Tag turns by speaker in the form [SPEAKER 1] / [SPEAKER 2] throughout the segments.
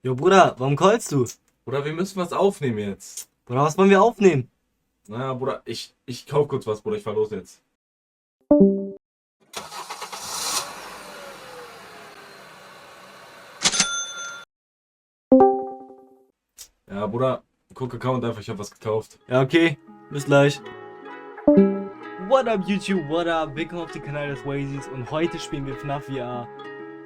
[SPEAKER 1] Jo, Bruder, warum callst du?
[SPEAKER 2] Bruder, wir müssen was aufnehmen jetzt.
[SPEAKER 1] Bruder, was wollen wir aufnehmen?
[SPEAKER 2] Naja, Bruder, ich kauf kurz was, Bruder, ich fahr los jetzt. Ja, Bruder, guck Account einfach, ich hab was gekauft.
[SPEAKER 1] Ja, okay. Bis gleich. What up, YouTube? What up? Willkommen auf dem Kanal des Wazys und heute spielen wir FNAF VR.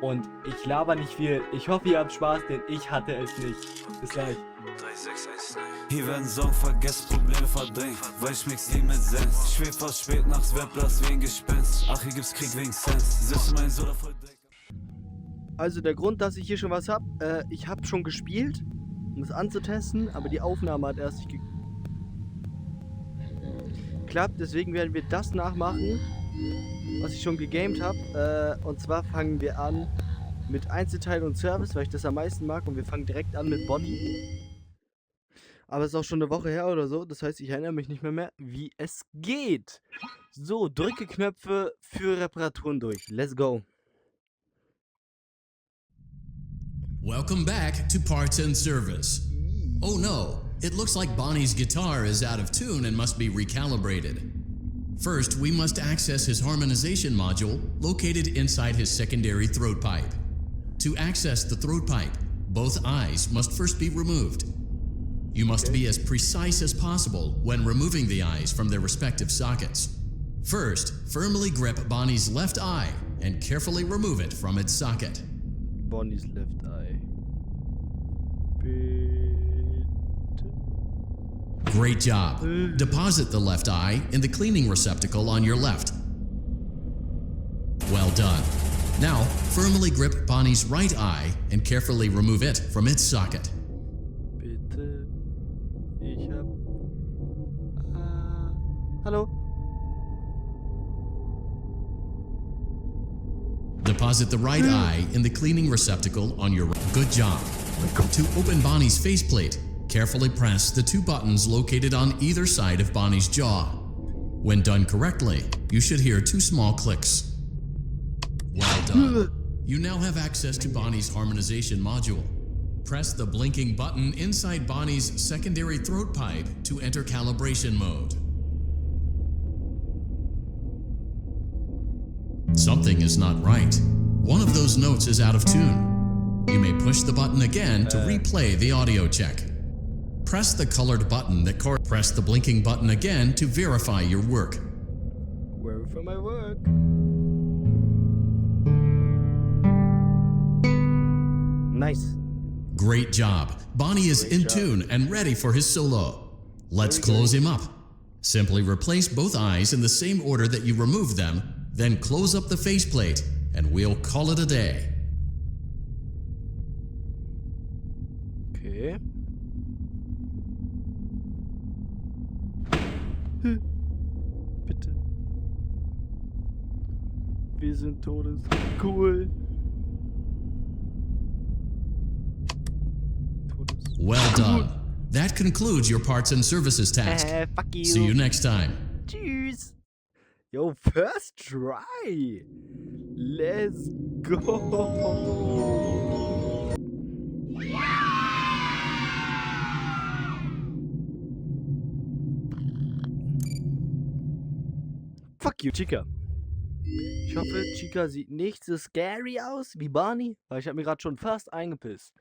[SPEAKER 1] Und ich laber nicht viel. Ich hoffe, ihr habt Spaß, denn ich hatte es nicht. Bis gleich.
[SPEAKER 3] 3619. Hier werden Song vergessen, Probleme verdrängt, weil ich mix die mit Sense. Ich schweb fast spät nachts, Webplatz wegen Gespenst. Ach, hier gibt's Krieg wegen Sense. Sitze mein Soda voll Dreck.
[SPEAKER 4] Also der Grund, dass ich hier schon was hab, ich hab schon gespielt, um es anzutesten, aber die Aufnahme hat erst nicht geklappt. Deswegen werden wir das nachmachen, was ich schon gegamed habe. Und zwar fangen wir an mit Einzelteil und Service, weil ich das am meisten mag. Und wir fangen direkt an mit Bonnie. Aber es ist auch schon eine Woche her oder so. Das heißt, ich erinnere mich nicht mehr, wie es geht. So, drücke Knöpfe für Reparaturen durch. Let's go.
[SPEAKER 5] Welcome back to Parts and Service. Oh no, it looks like Bonnie's guitar is out of tune and must be recalibrated. First, we must access his harmonization module located inside his secondary throat pipe. To access the throat pipe, both eyes must first be removed. You must be as precise as possible when removing the eyes from their respective sockets. First, firmly grip Bonnie's left eye and carefully remove it from its socket.
[SPEAKER 4] Bonnie's left eye. Bitte.
[SPEAKER 5] Great job. Deposit the left eye in the cleaning receptacle on your left. Well done. Now, firmly grip Bonnie's right eye and carefully remove it from its socket.
[SPEAKER 4] Bitte. Ich hab... hallo?
[SPEAKER 5] Deposit the right eye in the cleaning receptacle on your right. Good job. To open Bonnie's faceplate, carefully press the two buttons located on either side of Bonnie's jaw. When done correctly, you should hear two small clicks. Well done. You now have access to Bonnie's harmonization module. Press the blinking button inside Bonnie's secondary throat pipe to enter calibration mode. Something is not right. One of those notes is out of tune. You may push the button again to replay the audio check. Press the colored button that press the blinking button again to verify your work.
[SPEAKER 4] Verify my work. Nice.
[SPEAKER 5] Great job. Bonnie is in tune and ready for his solo. Let's close him up. Simply replace both eyes in the same order that you removed them, then close up the faceplate, and we'll call it a day.
[SPEAKER 4] Okay. Bitte. Wir sind todescool.
[SPEAKER 5] Well done. That concludes your parts and services task.
[SPEAKER 4] Fuck you.
[SPEAKER 5] See you next time.
[SPEAKER 4] Tschüss. Yo, first try. Let's go. Fuck you, Chica. Ich hoffe, Chica sieht nicht so scary aus wie Barney, weil ich habe mir gerade schon fast eingepisst.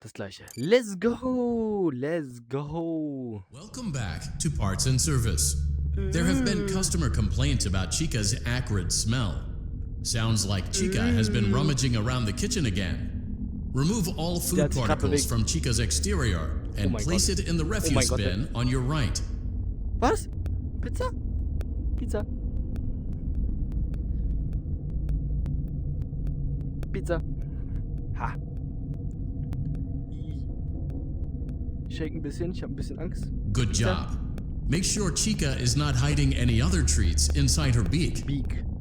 [SPEAKER 4] Das gleiche. Let's go. Let's go.
[SPEAKER 5] Welcome back to Parts and Service. There have been customer complaints about Chica's acrid smell. Sounds like Chica has been rummaging around the kitchen again. Remove all food particles from Chica's exterior and place it in the refuse bin on your right.
[SPEAKER 4] Was? Pizza? Pizza. Pizza. Ha. Ich shake ein bisschen, ich habe ein bisschen Angst.
[SPEAKER 5] Good job. Make sure Chica is not hiding any other treats inside her beak.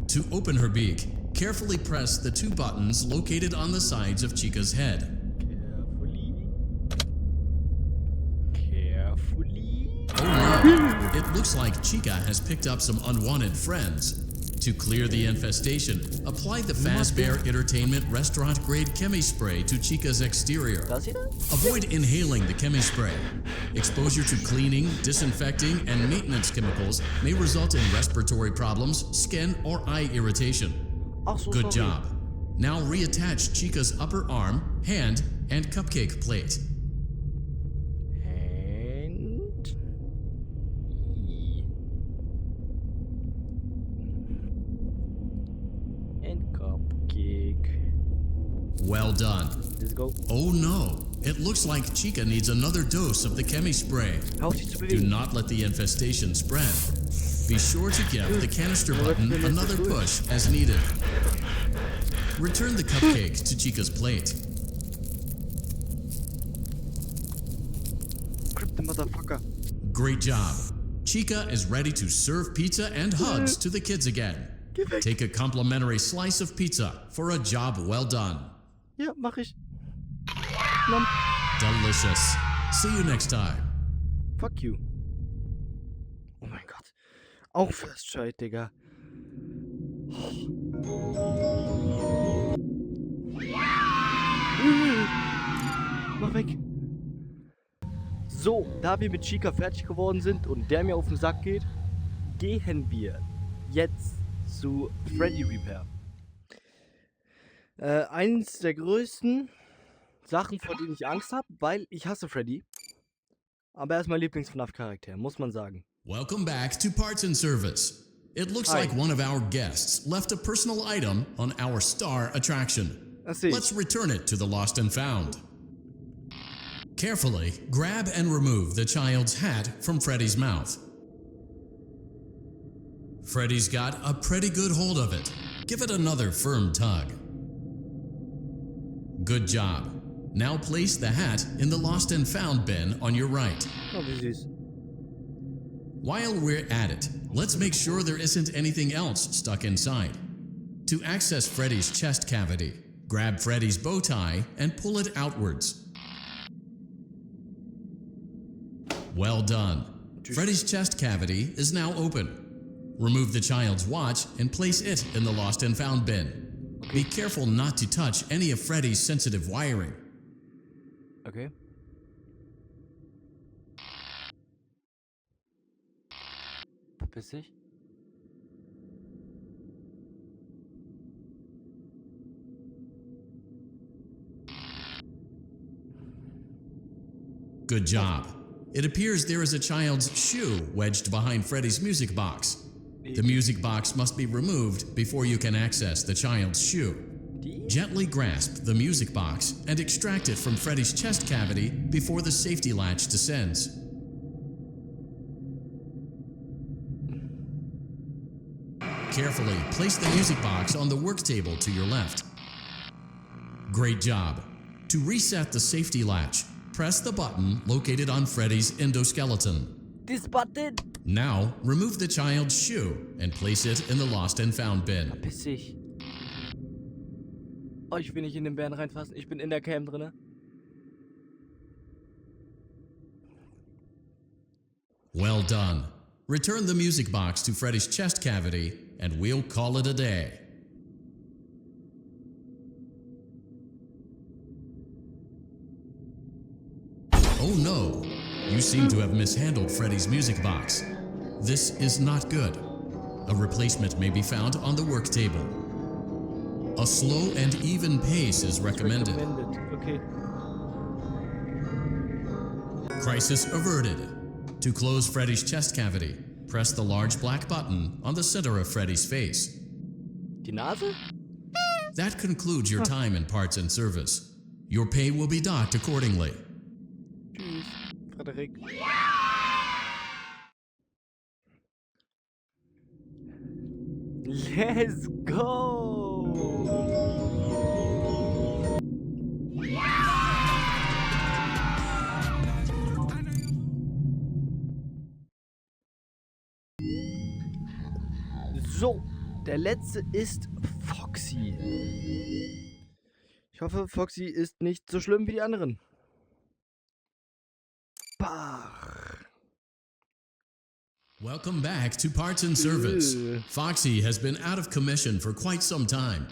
[SPEAKER 5] To open her beak, carefully press the two buttons located on the sides of Chica's head.
[SPEAKER 4] Carefully.
[SPEAKER 5] Oh no, it looks like Chica has picked up some unwanted friends. To clear the infestation, apply the Fazbear Entertainment restaurant-grade chemi spray to Chica's exterior.
[SPEAKER 4] Das hier?
[SPEAKER 5] Avoid inhaling the chemi spray. Exposure to cleaning, disinfecting, and maintenance chemicals may result in respiratory problems, skin, or eye irritation.
[SPEAKER 4] Ach so,
[SPEAKER 5] Good
[SPEAKER 4] sorry.
[SPEAKER 5] job. Now reattach Chica's upper arm, hand, and cupcake plate.
[SPEAKER 4] And... And cupcake.
[SPEAKER 5] Well done.
[SPEAKER 4] Let's go.
[SPEAKER 5] Oh no, it looks like Chica needs another dose of the chemi spray.
[SPEAKER 4] Hör auf dich zu
[SPEAKER 5] Do
[SPEAKER 4] bewegen.
[SPEAKER 5] not let the infestation spread. Be sure to give the canister button another push as needed. Return the cupcake to Chica's plate.
[SPEAKER 4] Grip the motherfucker.
[SPEAKER 5] Great job. Chica is ready to serve pizza and hugs to the kids again.
[SPEAKER 4] Geh weg.
[SPEAKER 5] Take a complimentary slice of pizza for a job well done.
[SPEAKER 4] Ja, mach ich. Nom.
[SPEAKER 5] Delicious. See you next time.
[SPEAKER 4] Fuck you. Oh mein Gott. Auch First Child, Digga. Mach weg. So, da wir mit Chica fertig geworden sind und der mir auf den Sack geht, gehen wir jetzt zu Freddy Repair. Eins der größten Sachen, vor denen ich Angst habe, weil ich hasse Freddy. Aber er ist mein Lieblings-FNAF-Charakter, muss man sagen.
[SPEAKER 5] Welcome back to Parts and Service. It looks
[SPEAKER 4] Hi.
[SPEAKER 5] like one of our guests left a personal item on our star attraction.
[SPEAKER 4] Das sehe ich.
[SPEAKER 5] Let's return it to the Lost and Found. Carefully grab and remove the child's hat from Freddy's mouth. Freddy's got a pretty good hold of it. Give it another firm tug. Good job. Now place the hat in the Lost and Found bin on your right.
[SPEAKER 4] Oh, wie süß.
[SPEAKER 5] While we're at it, let's make sure there isn't anything else stuck inside. To access Freddy's chest cavity, grab Freddy's bow tie and pull it outwards. Well done. Freddy's chest cavity is now open. Remove the child's watch and place it in the Lost and Found bin. Be careful not to touch any of Freddy's sensitive wiring.
[SPEAKER 4] Okay. Verpiss dich.
[SPEAKER 5] Good job. It appears there is a child's shoe wedged behind Freddy's music box. The music box must be removed before you can access the child's shoe.
[SPEAKER 4] Die?
[SPEAKER 5] Gently grasp the music box and extract it from Freddy's chest cavity before the safety latch descends. Carefully place the music box on the work table to your left. Great job. To reset the safety latch, press the button located on Freddy's endoskeleton.
[SPEAKER 4] This button!
[SPEAKER 5] Now, remove the child's shoe and place it in the Lost and Found bin.
[SPEAKER 4] Verpiss dich. Oh, ich will nicht in den Bären reinfassen. Ich bin in der Cam drinne.
[SPEAKER 5] Well done. Return the music box to Freddy's chest cavity and we'll call it a day. Oh no! You seem to have mishandled Freddy's music box. This is not good. A replacement may be found on the work table. A slow and even pace is recommended.
[SPEAKER 4] Okay.
[SPEAKER 5] Crisis averted. To close Freddy's chest cavity, press the large black button on the center of Freddy's face.
[SPEAKER 4] Die Nase?
[SPEAKER 5] That concludes your time in Parts and Service. Your pay will be docked accordingly.
[SPEAKER 4] Tschüss, Frederik. Let's go! So, der letzte ist Foxy. Ich hoffe, Foxy ist nicht so schlimm wie die anderen. Bach.
[SPEAKER 5] Welcome back to Parts and Service. Foxy has been out of commission for quite some time.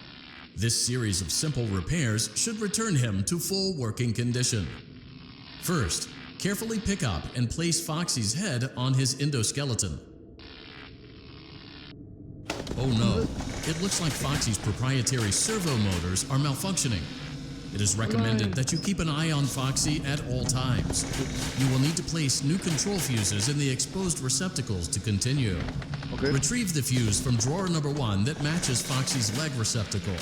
[SPEAKER 5] This series of simple repairs should return him to full working condition. First, carefully pick up and place Foxy's head on his endoskeleton. Oh no, it looks like Foxy's proprietary servo motors are malfunctioning. It is recommended that you keep an eye on Foxy at all times. You will need to place new control fuses in the exposed receptacles to continue.
[SPEAKER 4] Okay.
[SPEAKER 5] Retrieve the fuse from drawer number 1 that matches Foxy's leg receptacle.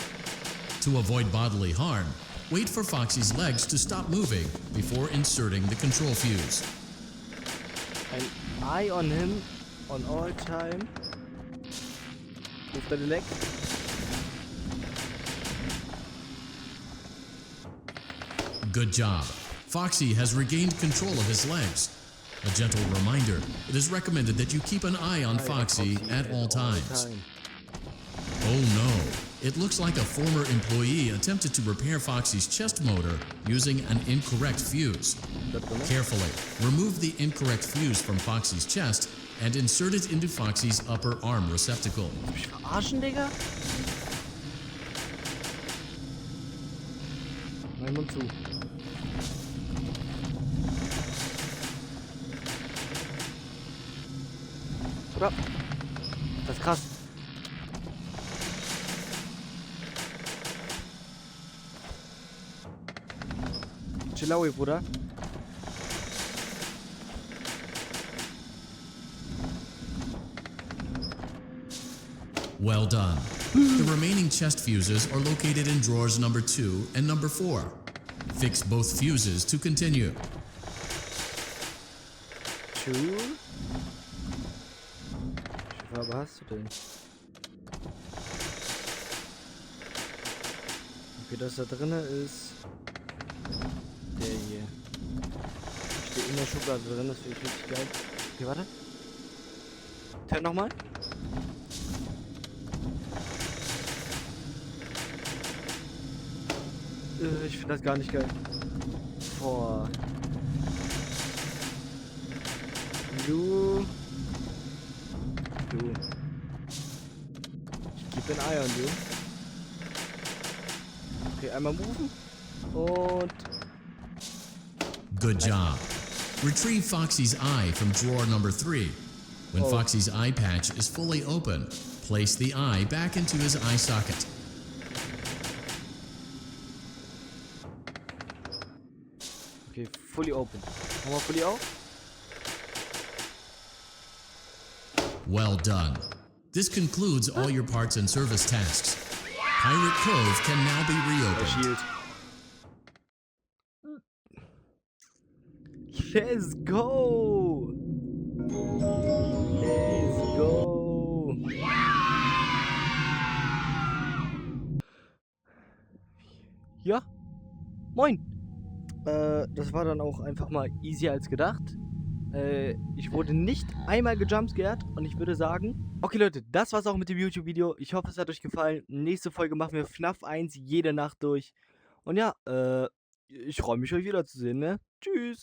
[SPEAKER 5] To avoid bodily harm, wait for Foxy's legs to stop moving before inserting the control fuse.
[SPEAKER 4] Ein Eye on him on all time. Move deine Leg.
[SPEAKER 5] Good job. Foxy has regained control of his legs. A gentle reminder, it is recommended that you keep an eye on Foxy at all times. Oh no, it looks like a former employee attempted to repair Foxy's chest motor using an incorrect fuse. Carefully, remove the incorrect fuse from Foxy's chest and insert it into Foxy's upper arm receptacle.
[SPEAKER 4] Mich verarschen, Digga? Mein Mund zu. Oder? Das ist krass. Chillaui, Bruder.
[SPEAKER 5] Well done. The remaining chest fuses are located in drawers number 2 and number 4. Fix both fuses to continue.
[SPEAKER 4] Two. Wie viel hast du denn? Okay, das da drinne ist der hier. Steht in der Schublade drin, das finde ich richtig geil. Okay, warte. Turn nochmal. Ich finde das gar nicht geil. Boah. Du. Ich gebe ein Ei an, du. Okay, einmal moven. Und.
[SPEAKER 5] Good job. Retrieve Foxy's eye from drawer number 3. When
[SPEAKER 4] Oh.
[SPEAKER 5] Foxy's eye patch is fully open, place the eye back into his eye socket.
[SPEAKER 4] Okay, fully open. Machen wir fully auf.
[SPEAKER 5] Well done. This concludes all your parts and service tasks. Pirate Cove can now be reopened.
[SPEAKER 4] Shield. Let's go! Let's go! Ja, moin! Das war dann auch einfach mal easier als gedacht. Ich wurde nicht einmal gejumpscared und ich würde sagen, okay Leute, das war's auch mit dem YouTube-Video. Ich hoffe, es hat euch gefallen. Nächste Folge machen wir FNAF 1 jede Nacht durch. Und ja, ich freue mich, euch wiederzusehen, ne? Tschüss!